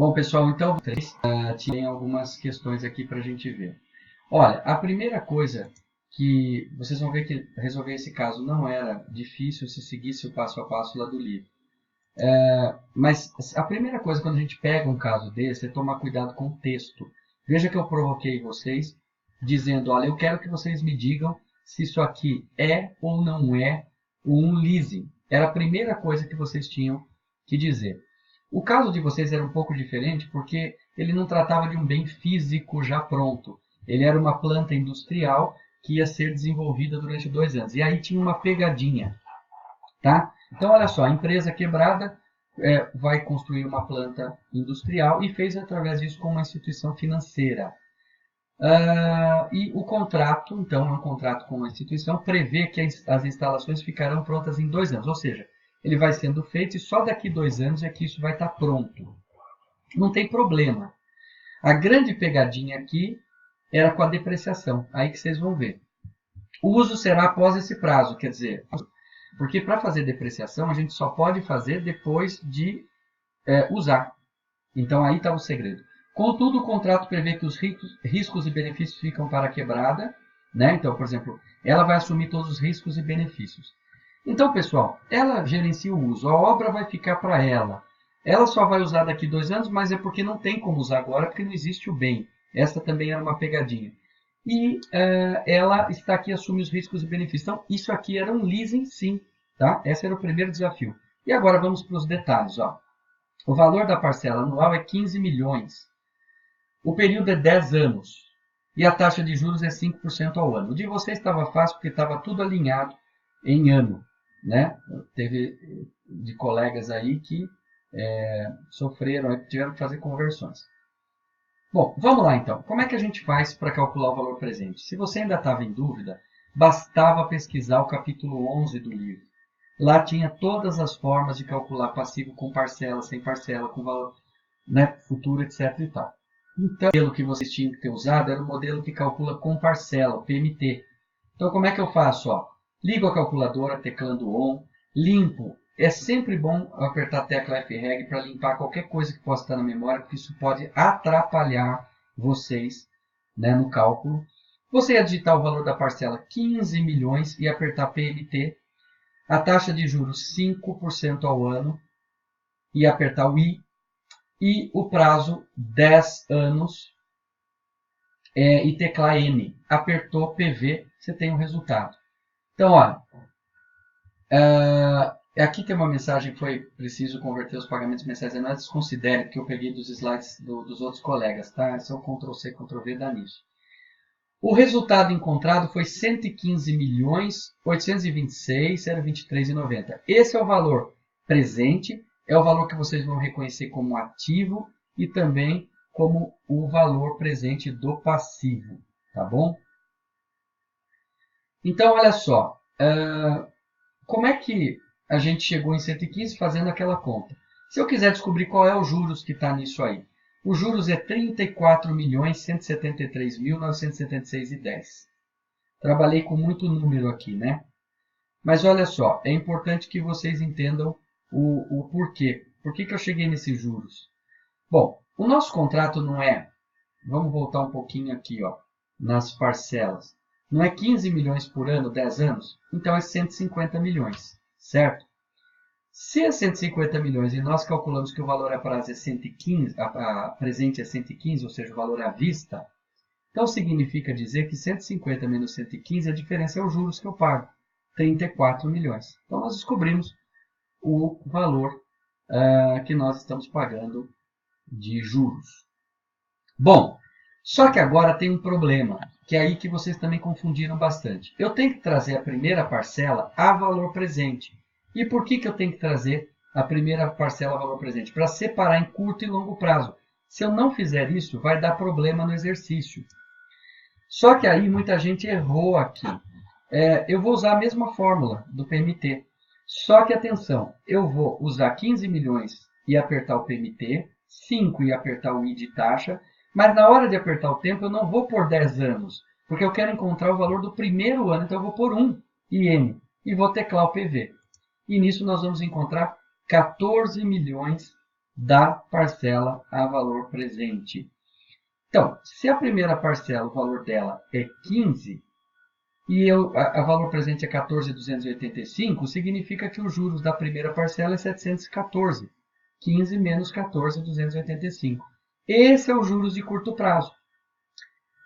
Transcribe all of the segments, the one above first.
Bom, pessoal, então, tem algumas questões aqui para a gente ver. Olha, a primeira coisa que vocês vão ver que resolver esse caso não era difícil se seguisse o passo a passo lá do livro. Mas a primeira coisa quando a gente pega um caso desse é tomar cuidado com o texto. Veja que eu provoquei vocês dizendo, olha, eu quero que vocês me digam se isso aqui é ou não é um leasing. Era a primeira coisa que vocês tinham que dizer. O caso de vocês era um pouco diferente porque ele não tratava de um bem físico já pronto. Ele era uma planta industrial que ia ser desenvolvida durante 2 anos. E aí tinha uma pegadinha. Tá? Então, olha só, a empresa quebrada vai construir uma planta industrial e fez através disso com uma instituição financeira. E o contrato, então, é um contrato com uma instituição, prevê que as instalações ficarão prontas em 2 anos. Ou seja, ele vai sendo feito e só daqui 2 anos é que isso vai estar pronto. Não tem problema. A grande pegadinha aqui era com a depreciação. Aí que vocês vão ver. O uso será após esse prazo, quer dizer, porque para fazer depreciação a gente só pode fazer depois de usar. Então aí está o segredo. Contudo, o contrato prevê que os riscos e benefícios ficam para a quebrada. Né? Então, por exemplo, ela vai assumir todos os riscos e benefícios. Então, pessoal, ela gerencia o uso. A obra vai ficar para ela. Ela só vai usar daqui 2 anos, mas é porque não tem como usar agora, porque não existe o bem. Essa também era uma pegadinha. E ela está aqui, assume os riscos e benefícios. Então, isso aqui era um leasing, sim. Tá? Esse era o primeiro desafio. E agora vamos para os detalhes. Ó. O valor da parcela anual é 15 milhões. O período é 10 anos. E a taxa de juros é 5% ao ano. O de vocês estava fácil porque estava tudo alinhado em ano. Né? Teve de colegas aí que sofreram, tiveram que fazer conversões. Bom, vamos lá então. Como é que a gente faz para calcular o valor presente? Se você ainda estava em dúvida, bastava pesquisar o capítulo 11 do livro. Lá tinha todas as formas de calcular passivo com parcela, sem parcela, com valor futuro, etc. E tal. Então, o modelo que vocês tinham que ter usado era o modelo que calcula com parcela, o PMT. Então, como é que eu faço? Ó, ligo a calculadora, teclando ON, limpo. É sempre bom apertar a tecla FREG para limpar qualquer coisa que possa estar na memória, porque isso pode atrapalhar vocês no cálculo. Você ia digitar o valor da parcela 15 milhões e apertar PMT. A taxa de juros 5% ao ano e apertar o I. E o prazo 10 anos e teclar N. Apertou PV, você tem o resultado. Então, olha, aqui tem uma mensagem que foi preciso converter os pagamentos mensais anuais. Desconsidere, que eu peguei dos slides dos outros colegas. Tá? Esse é o Ctrl+C, Ctrl+V, dá nisso. O resultado encontrado foi 115.826.023,90. Esse é o valor presente, é o valor que vocês vão reconhecer como ativo e também como o valor presente do passivo, tá bom? Então, olha só, como é que a gente chegou em 115 fazendo aquela conta? Se eu quiser descobrir qual é os juros que está nisso aí, os juros é 34.173.976,10. Trabalhei com muito número aqui, né? Mas olha só, é importante que vocês entendam o porquê. Por que eu cheguei nesses juros? Bom, o nosso contrato não é... Vamos voltar um pouquinho aqui, ó, nas parcelas. Não é 15 milhões por ano, 10 anos? Então é 150 milhões, certo? Se é 150 milhões e nós calculamos que o valor a prazo é 115, a presente é 115, ou seja, o valor à vista, então significa dizer que 150 menos 115, a diferença é os juros que eu pago, 34 milhões. Então nós descobrimos o valor que nós estamos pagando de juros. Bom, só que agora tem um problema, que é aí que vocês também confundiram bastante. Eu tenho que trazer a primeira parcela a valor presente. E por que eu tenho que trazer a primeira parcela a valor presente? Para separar em curto e longo prazo. Se eu não fizer isso, vai dar problema no exercício. Só que aí muita gente errou aqui. Eu vou usar a mesma fórmula do PMT. Só que, atenção, eu vou usar 15 milhões e apertar o PMT, 5 e apertar o I de taxa, mas na hora de apertar o tempo eu não vou pôr 10 anos, porque eu quero encontrar o valor do primeiro ano, então eu vou pôr 1 e N, e vou teclar o PV. E nisso nós vamos encontrar 14 milhões da parcela a valor presente. Então, se a primeira parcela, o valor dela é 15, e a valor presente é 14.285, significa que os juros da primeira parcela é 714. 15 menos 14.285. Esse é o juros de curto prazo.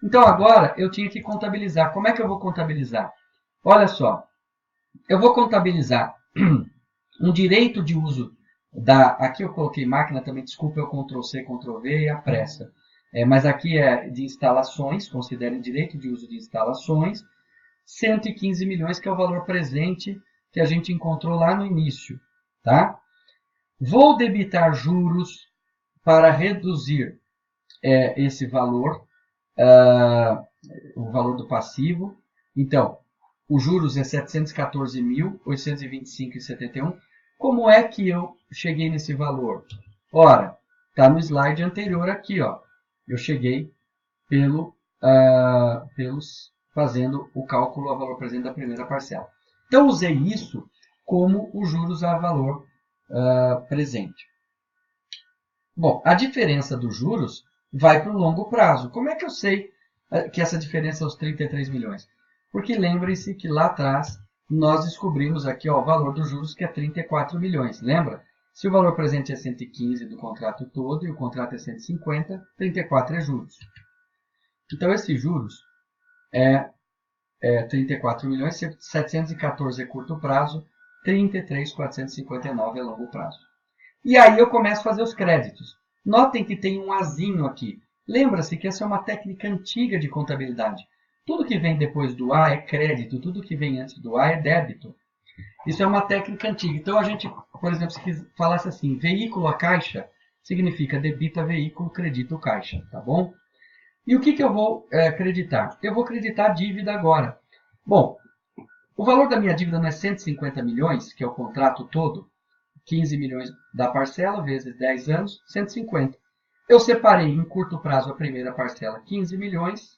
Então, agora, eu tinha que contabilizar. Como é que eu vou contabilizar? Olha só, eu vou contabilizar um direito de uso aqui eu coloquei máquina também, desculpa, eu Ctrl+C, Ctrl+V e a pressa. Mas aqui é de instalações, considerem direito de uso de instalações, 115 milhões, que é o valor presente que a gente encontrou lá no início. Tá? Vou debitar juros para reduzir esse valor, o valor do passivo. Então, os juros é 714.825,71. Como é que eu cheguei nesse valor? Ora, está no slide anterior aqui, ó. Eu cheguei fazendo o cálculo a valor presente da primeira parcela. Então, usei isso como os juros a valor presente. Bom, a diferença dos juros vai para o longo prazo. Como é que eu sei que essa diferença é os 33 milhões? Porque lembrem-se que lá atrás nós descobrimos aqui o valor dos juros, que é 34 milhões. Lembra? Se o valor presente é 115 do contrato todo e o contrato é 150, 34 é juros. Então, esses juros é 34 milhões, 714 é curto prazo, 33.459 é longo prazo. E aí eu começo a fazer os créditos. Notem que tem um azinho aqui. Lembra-se que essa é uma técnica antiga de contabilidade. Tudo que vem depois do A é crédito, tudo que vem antes do A é débito. Isso é uma técnica antiga. Então, a gente, por exemplo, se falasse assim, veículo a caixa, significa debita veículo, credita o caixa, tá bom? E o que eu vou creditar? Eu vou creditar a dívida agora. Bom, o valor da minha dívida não é 150 milhões, que é o contrato todo, 15 milhões da parcela, vezes 10 anos, 150. Eu separei em curto prazo a primeira parcela, 15 milhões,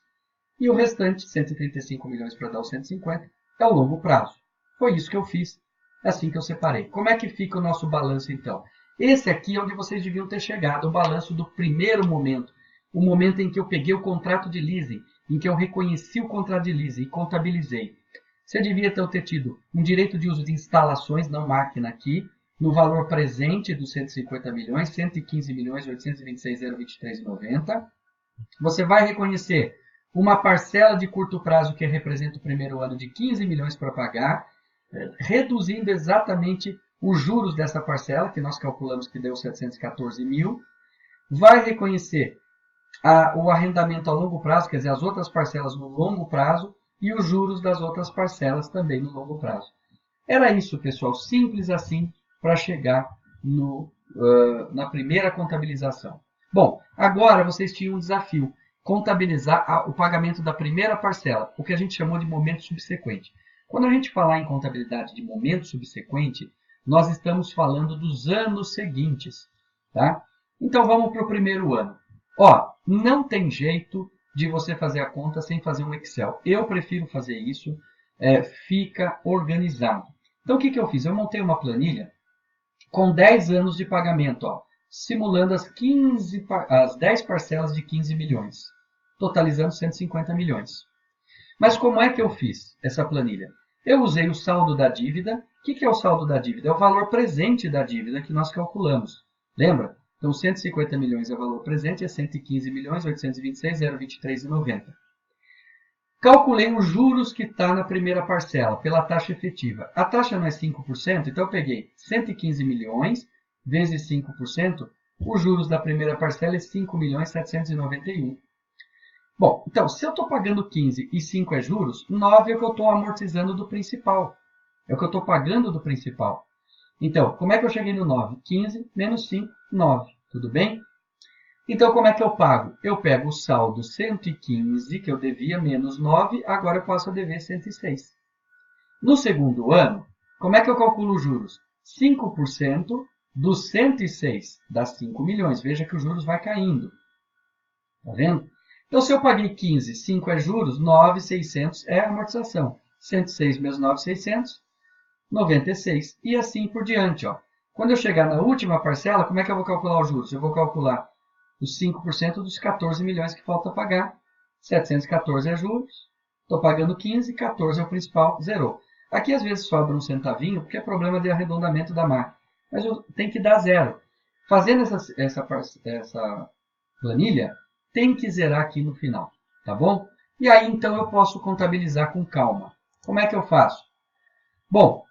e o restante, 135 milhões para dar os 150, é o longo prazo. Foi isso que eu fiz, assim que eu separei. Como é que fica o nosso balanço, então? Esse aqui é onde vocês deviam ter chegado, o balanço do primeiro momento, o momento em que eu peguei o contrato de leasing, em que eu reconheci o contrato de leasing e contabilizei. Você devia ter tido um direito de uso de instalações, não máquina aqui, no valor presente dos 150 milhões, 115 milhões, 826.023,90. Você vai reconhecer uma parcela de curto prazo que representa o primeiro ano de 15 milhões para pagar, reduzindo exatamente os juros dessa parcela, que nós calculamos que deu 714 mil. Vai reconhecer o arrendamento a longo prazo, quer dizer, as outras parcelas no longo prazo, e os juros das outras parcelas também no longo prazo. Era isso, pessoal, simples assim, para chegar na primeira contabilização. Bom, agora vocês tinham um desafio, contabilizar o pagamento da primeira parcela, o que a gente chamou de momento subsequente. Quando a gente falar em contabilidade de momento subsequente, nós estamos falando dos anos seguintes. Tá? Então, vamos para o primeiro ano. Não tem jeito de você fazer a conta sem fazer um Excel. Eu prefiro fazer isso, fica organizado. Então, o que eu fiz? Eu montei uma planilha com 10 anos de pagamento, simulando as 10 parcelas de 15 milhões, totalizando 150 milhões. Mas como é que eu fiz essa planilha? Eu usei o saldo da dívida. O que é o saldo da dívida? É o valor presente da dívida que nós calculamos. Lembra? Então, 150 milhões é o valor presente, é 115 milhões, 826.023,90. Calculei os juros que está na primeira parcela, pela taxa efetiva. A taxa não é 5%, então eu peguei 115 milhões vezes 5%, os juros da primeira parcela é 5.791.000. Bom, então, se eu estou pagando 15 e 5 é juros, 9 é o que eu estou amortizando do principal. É o que eu estou pagando do principal. Então, como é que eu cheguei no 9? 15 menos 5, 9. Tudo bem? Então, como é que eu pago? Eu pego o saldo 115, que eu devia, menos 9, agora eu passo a dever 106. No segundo ano, como é que eu calculo os juros? 5% dos 106 dá 5 milhões. Veja que os juros vai caindo. Tá vendo? Então, se eu paguei 15, 5 é juros, 9.600 é amortização. 106 menos 9.600, 96. E assim por diante. Quando eu chegar na última parcela, como é que eu vou calcular os juros? Eu vou calcular os 5% dos 14 milhões que falta pagar. 714 é juros, estou pagando 15, 14 é o principal, zerou. Aqui às vezes sobra um centavinho, porque é problema de arredondamento da máquina. Mas eu tenho que dar zero. Fazendo essa planilha, tem que zerar aqui no final, tá bom? E aí então eu posso contabilizar com calma. Como é que eu faço? Bom,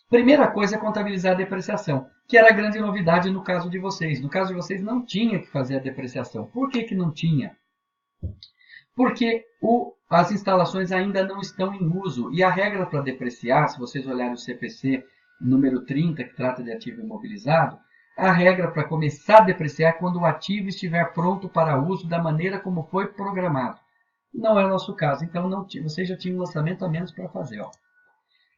primeira coisa é contabilizar a depreciação, que era a grande novidade no caso de vocês. No caso de vocês não tinha que fazer a depreciação. Por que que não tinha? Porque as instalações ainda não estão em uso. E a regra para depreciar, se vocês olharem o CPC número 30, que trata de ativo imobilizado, a regra para começar a depreciar é quando o ativo estiver pronto para uso da maneira como foi programado. Não é o nosso caso, então vocês já tinham um lançamento a menos para fazer. Ó.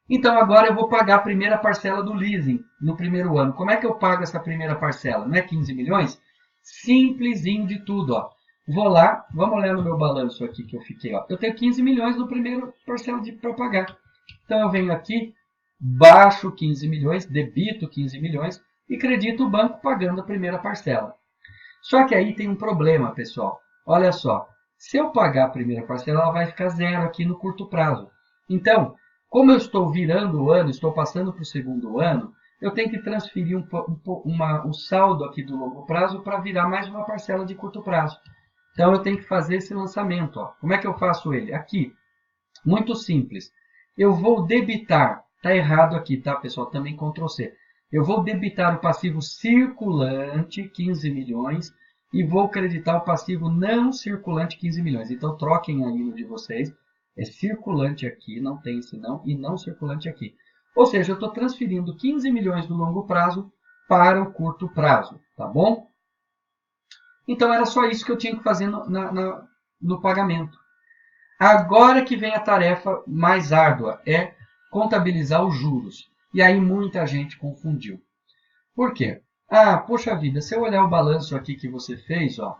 Então agora eu vou pagar a primeira parcela do leasing no primeiro ano. Como é que eu pago essa primeira parcela? Não é 15 milhões? Simplesinho de tudo. Ó. Vou lá, vamos olhar no meu balanço aqui que eu fiquei. Ó. Eu tenho 15 milhões no primeiro parcela para pagar. Então eu venho aqui, baixo 15 milhões, debito 15 milhões e credito o banco pagando a primeira parcela. Só que aí tem um problema, pessoal. Olha só, se eu pagar a primeira parcela, ela vai ficar zero aqui no curto prazo. Então, como eu estou virando o ano, estou passando para o segundo ano, eu tenho que transferir o saldo aqui do longo prazo para virar mais uma parcela de curto prazo. Então, eu tenho que fazer esse lançamento. Ó. Como é que eu faço ele? Aqui. Muito simples. Eu vou debitar. Está errado aqui, tá, pessoal? Também Ctrl C. Eu vou debitar o passivo circulante, 15 milhões, e vou creditar o passivo não circulante, 15 milhões. Então, troquem aí no de vocês. É circulante aqui, não tem esse não, e não circulante aqui. Ou seja, eu estou transferindo 15 milhões do longo prazo para o curto prazo, tá bom? Então, era só isso que eu tinha que fazer no pagamento. Agora que vem a tarefa mais árdua, é contabilizar os juros. E aí muita gente confundiu. Por quê? Ah, poxa vida, se eu olhar o balanço aqui que você fez, ó,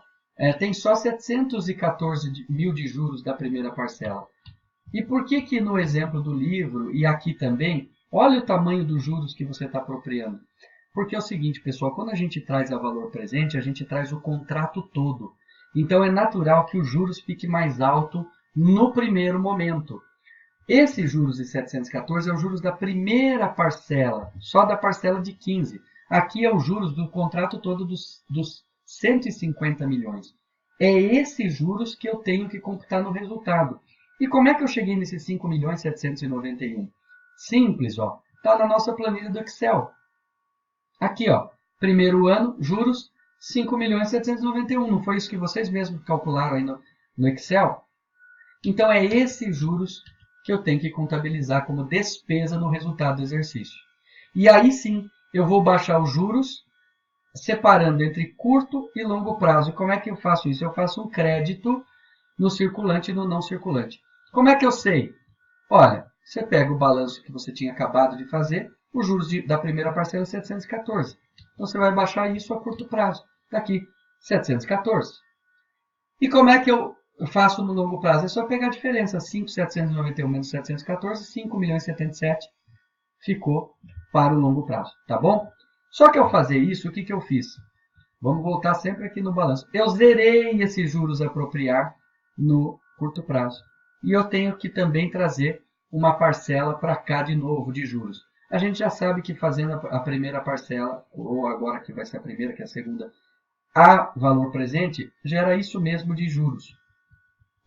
tem só 714 mil de juros da primeira parcela. E por que que no exemplo do livro, e aqui também, olha o tamanho dos juros que você está apropriando? Porque é o seguinte, pessoal, quando a gente traz a valor presente, a gente traz o contrato todo. Então é natural que os juros fiquem mais alto no primeiro momento. Esses juros de 714 é os juros da primeira parcela, só da parcela de 15. Aqui é os juros do contrato todo dos 150 milhões. É esses juros que eu tenho que computar no resultado. E como é que eu cheguei nesses 5.791? Simples, ó. Está na nossa planilha do Excel. Aqui, ó. Primeiro ano, juros, 5.791. Não foi isso que vocês mesmos calcularam aí no Excel? Então, é esses juros que eu tenho que contabilizar como despesa no resultado do exercício. E aí sim, eu vou baixar os juros, separando entre curto e longo prazo. E como é que eu faço isso? Eu faço um crédito no circulante e no não circulante. Como é que eu sei? Olha, você pega o balanço que você tinha acabado de fazer, os juros da primeira parcela é 714. Então, você vai baixar isso a curto prazo. Está aqui, 714. E como é que eu faço no longo prazo? É só pegar a diferença. 5.791 menos 714, 5.077 ficou para o longo prazo. Tá bom? Só que ao fazer isso, o que eu fiz? Vamos voltar sempre aqui no balanço. Eu zerei esses juros a apropriar no curto prazo. E eu tenho que também trazer uma parcela para cá de novo de juros. A gente já sabe que fazendo a primeira parcela, ou agora que vai ser a primeira, que é a segunda, a valor presente, gera isso mesmo de juros.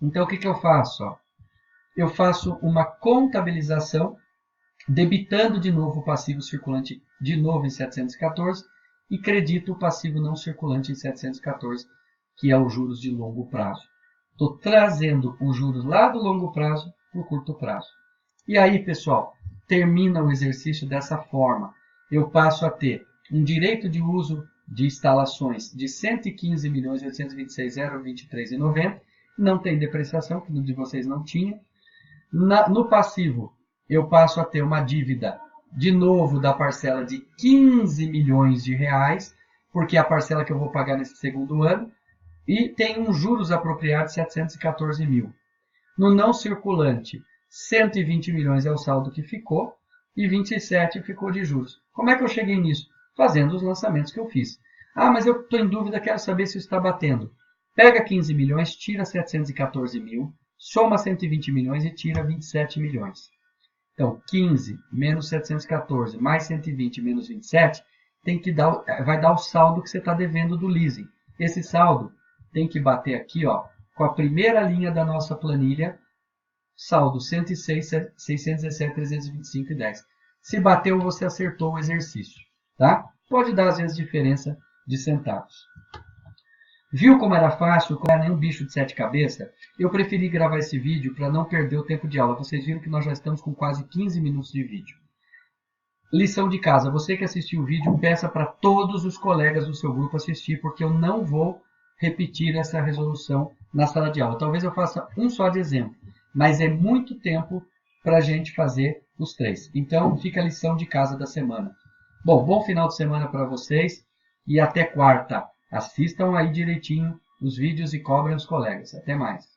Então, o que eu faço? Ó? Eu faço uma contabilização, debitando de novo o passivo circulante de novo em 714 e credito o passivo não circulante em 714, que é os juros de longo prazo. Estou trazendo os juros lá do longo prazo para o curto prazo. E aí, pessoal, termina o exercício dessa forma. Eu passo a ter um direito de uso de instalações de 115.826.023,90. Não tem depreciação, que no de vocês não tinha. No passivo, eu passo a ter uma dívida, de novo, da parcela de 15 milhões de reais, porque é a parcela que eu vou pagar nesse segundo ano, e tem um juros apropriados de 714 mil. No não circulante, 120 milhões é o saldo que ficou, e 27 ficou de juros. Como é que eu cheguei nisso? fazendo os lançamentos que eu fiz. Ah, mas eu estou em dúvida, quero saber se isso está batendo. Pega 15 milhões, tira 714 mil, soma 120 milhões e tira 27 milhões. Então, 15 menos 714 mais 120 menos 27 vai dar o saldo que você está devendo do leasing. Esse saldo tem que bater aqui, ó, com a primeira linha da nossa planilha, saldo 106, 617, 325,10. Se bateu, você acertou o exercício. Tá? Pode dar, às vezes, diferença de centavos. Viu como era fácil, como não era nenhum bicho de 7 cabeças? Eu preferi gravar esse vídeo para não perder o tempo de aula. Vocês viram que nós já estamos com quase 15 minutos de vídeo. Lição de casa. Você que assistiu o vídeo, peça para todos os colegas do seu grupo assistir, porque eu não vou repetir essa resolução na sala de aula. Talvez eu faça um só de exemplo, mas é muito tempo para a gente fazer os 3. Então, fica a lição de casa da semana. Bom final de semana para vocês e até quarta. Assistam aí direitinho os vídeos e cobrem os colegas. Até mais.